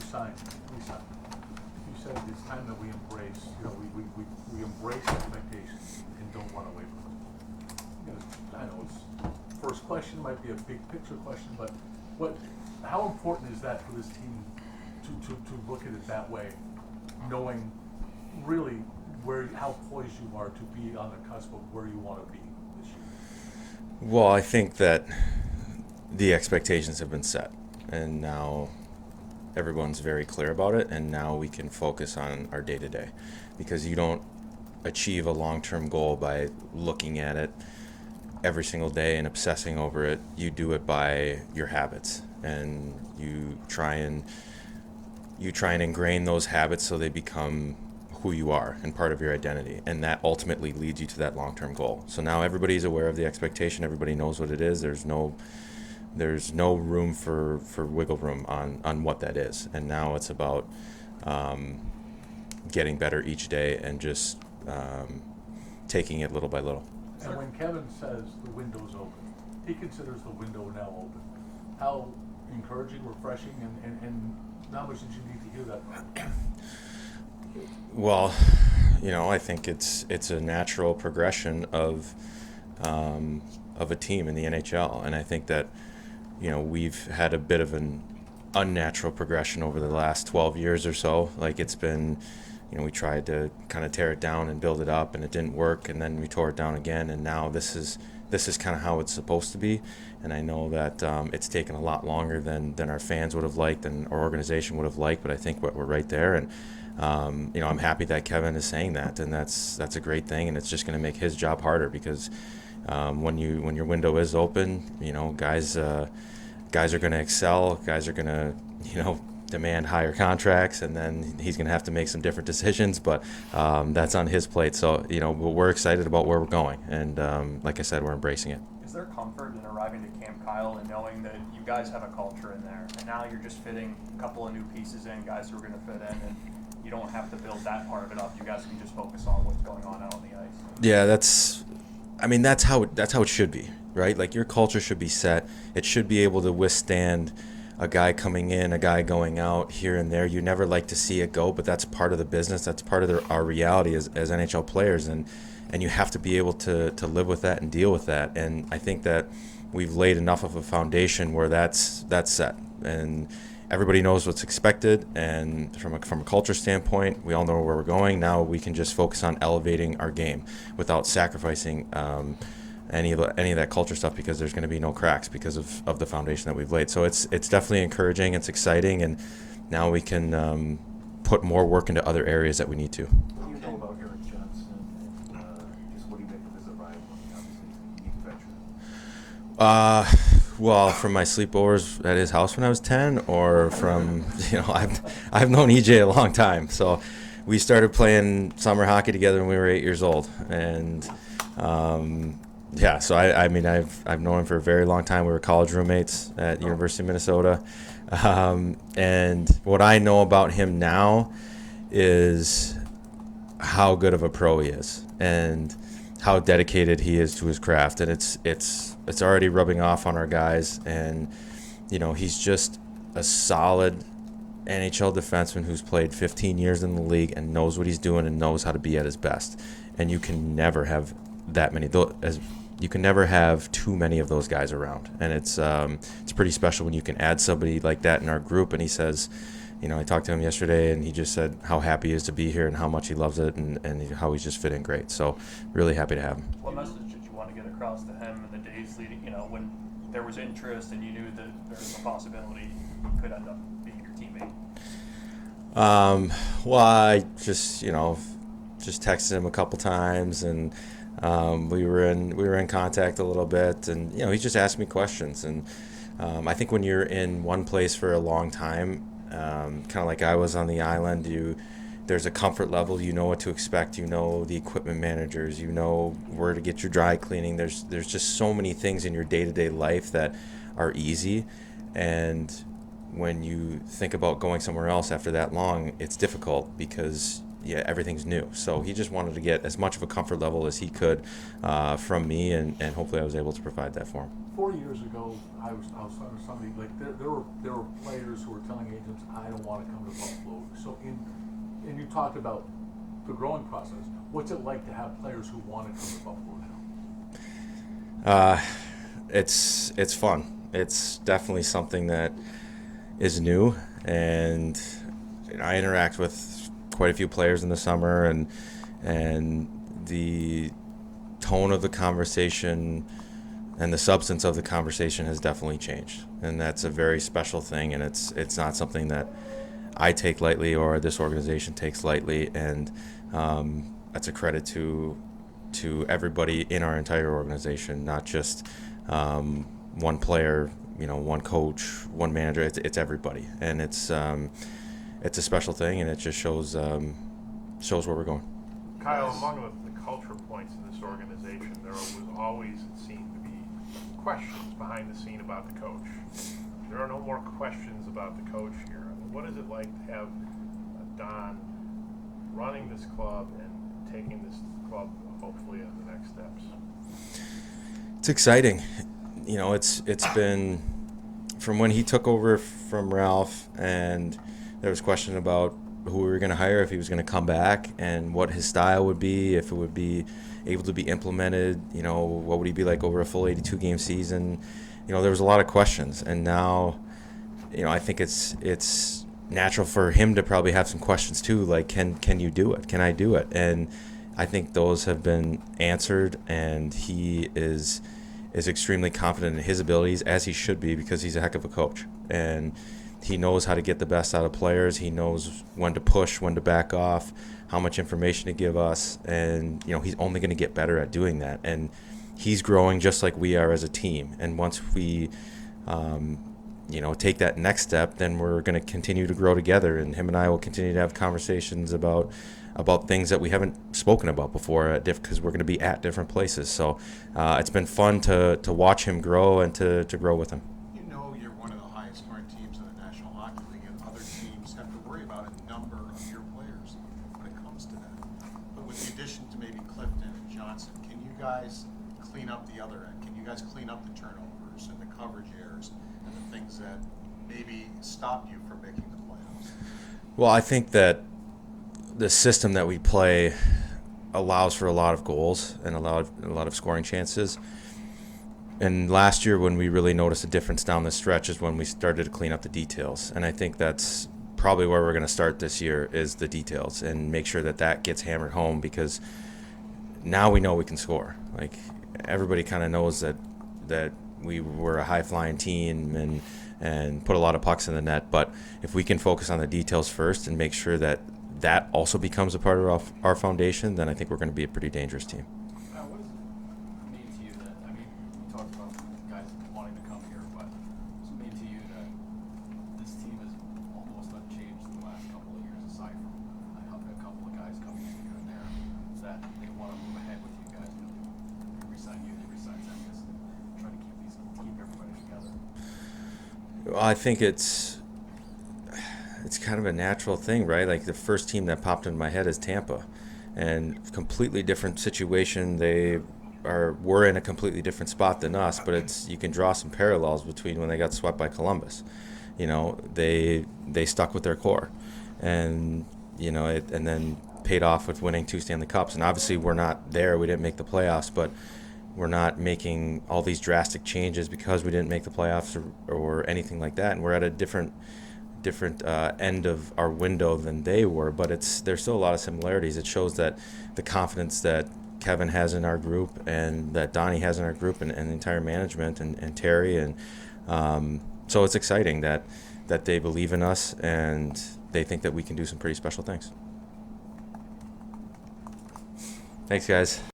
you said it's time that we embrace, we embrace expectations and don't run away from them. I know it's first question might be a big picture question, but how important is that for this team to look at it that way, knowing really how poised you are to be on the cusp of where you want to be this year? Well, I think that the expectations have been set, and now everyone's very clear about it, and now we can focus on our day-to-day, because you don't achieve a long-term goal by looking at it every single day and obsessing over it. You do it by your habits, and you try and ingrain those habits so they become who you are and part of your identity, and that ultimately leads you to that long-term goal. So now everybody's aware of the expectation, everybody knows what it is. There's no room for wiggle room on what that is, and now it's about getting better each day and just taking it little by little. And when Kevin says the window's open, he considers the window now open. How encouraging, refreshing, and how much did you need to hear that? Well, I think it's a natural progression of a team in the NHL, and I think that we've had a bit of an unnatural progression over the last 12 years or so. Like, it's been, we tried to kind of tear it down and build it up, and it didn't work, and then we tore it down again, and now this is kind of how it's supposed to be. And I know that it's taken a lot longer than our fans would have liked and our organization would have liked, but I think we're right there. And I'm happy that Kevin is saying that, and that's a great thing, and it's just going to make his job harder, because when your window is open, guys are going to excel. Guys are going to demand higher contracts, and then he's going to have to make some different decisions. But that's on his plate. So we're excited about where we're going, and like I said, we're embracing it. Is there comfort in arriving to Camp Kyle and knowing that you guys have a culture in there, and now you're just fitting a couple of new pieces in, guys who are going to fit in, and you don't have to build that part of it up? You guys can just focus on what's going on out on the ice. Yeah, that's how it should be, right? Like, your culture should be set. It should be able to withstand a guy coming in, a guy going out here and there. You never like to see it go, but that's part of the business. That's part of our reality as NHL players, and you have to be able to live with that and deal with that. And I think that we've laid enough of a foundation where that's set, and everybody knows what's expected. And from a culture standpoint, we all know where we're going. Now we can just focus on elevating our game without sacrificing any of that culture stuff, because there's going to be no cracks because of the foundation that we've laid. So it's definitely encouraging. It's exciting, and now we can put more work into other areas that we need to. What do you know about Eric Johnson, and just what do you make of his arrival? Obviously, he's a unique veteran. Well, from my sleepovers at his house when I was 10, or from I've known EJ a long time. So we started playing summer hockey together when we were 8 years old, and so I've known him for a very long time. We were college roommates at University of Minnesota, and what I know about him now is how good of a pro he is, and how dedicated he is to his craft, and it's already rubbing off on our guys. And he's just a solid NHL defenseman who's played 15 years in the league and knows what he's doing and knows how to be at his best. And you can never have that many, you can never have too many of those guys around. And it's pretty special when you can add somebody like that in our group. And he says, I talked to him yesterday, and he just said how happy he is to be here and how much he loves it, and how he's just fit in great. So really happy to have him. What message did you want to get across to him in the days leading, when there was interest and you knew that there was a possibility he could end up being your teammate? Well, I just texted him a couple times, and we were in contact a little bit, and he just asked me questions. And I think when you're in one place for a long time, kind of like I was on the island, there's a comfort level. You know what to expect. You know the equipment managers. You know where to get your dry cleaning. There's just so many things in your day-to-day life that are easy, and when you think about going somewhere else after that long, it's difficult because everything's new. So he just wanted to get as much of a comfort level as he could from me, and hopefully I was able to provide that for him. 4 years ago, I was talking to somebody, like, there were players who were telling agents, I don't want to come to Buffalo. So and you talked about the growing process. What's it like to have players who want to come to Buffalo now? It's fun. It's definitely something that is new, and I interact with quite a few players in the summer, and the tone of the conversation and the substance of the conversation has definitely changed, and that's a very special thing, and it's not something that I take lightly or this organization takes lightly, and that's a credit to everybody in our entire organization, not just one player, one coach, one manager. It's everybody, and it's a special thing, and it just shows where we're going. Kyle, among the culture points in this organization, there was always, it seemed to be, questions behind the scene about the coach. There are no more questions about the coach here. I mean, what is it like to have Don running this club and taking this club hopefully in the next steps? It's exciting. It's been from when he took over from Ralph, and there was question about who we were going to hire, if he was going to come back, and what his style would be, if it would be able to be implemented, what would he be like over a full 82-game season. There was a lot of questions, and now, I think it's natural for him to probably have some questions too, like, can you do it? Can I do it? And I think those have been answered, and he is extremely confident in his abilities, as he should be, because he's a heck of a coach, and he knows how to get the best out of players. He knows when to push, when to back off, how much information to give us, and he's only going to get better at doing that. And he's growing just like we are as a team. And once we, take that next step, then we're going to continue to grow together. And him and I will continue to have conversations about things that we haven't spoken about before, because we're going to be at different places. So it's been fun to watch him grow and to grow with him. You're one of the highest scoring teams in the National Hockey League, and other teams have to worry about a number of your players when it comes to that. But with the addition to maybe Clifton and Johnson, can you guys clean up the other end? Can you guys clean up the turnovers and the coverage errors and the things that maybe stopped you from making the playoffs? Well, I think that the system that we play allows for a lot of goals and a lot of scoring chances. And last year, when we really noticed a difference down the stretch, is when we started to clean up the details. And I think that's probably where we're going to start this year, is the details, and make sure that gets hammered home, because now we know we can score. Like, everybody kind of knows that we were a high-flying team and put a lot of pucks in the net. But if we can focus on the details first and make sure that also becomes a part of our foundation, then I think we're going to be a pretty dangerous team. What does it mean to you that, you talked about guys wanting to come here, but what does it mean to you that this team is almost unchanged in the last couple of years, aside from a couple of guys coming in here and there, that they want to move ahead with you guys? They resign you, they resign Zemgus, and try to keep everybody together? Well, I think it's kind of a natural thing, right? Like, the first team that popped into my head is Tampa, and completely different situation. They were in a completely different spot than us, but you can draw some parallels between when they got swept by Columbus. They stuck with their core, and and then paid off with winning 2 Stanley Cups. And obviously, we're not there. We didn't make the playoffs, but we're not making all these drastic changes because we didn't make the playoffs or anything like that. And we're at a different end of our window than they were, but there's still a lot of similarities. It shows that the confidence that Kevin has in our group, and that Donnie has in our group, and the entire management, and Terry, and so it's exciting that they believe in us, and they think that we can do some pretty special things. Thanks, guys.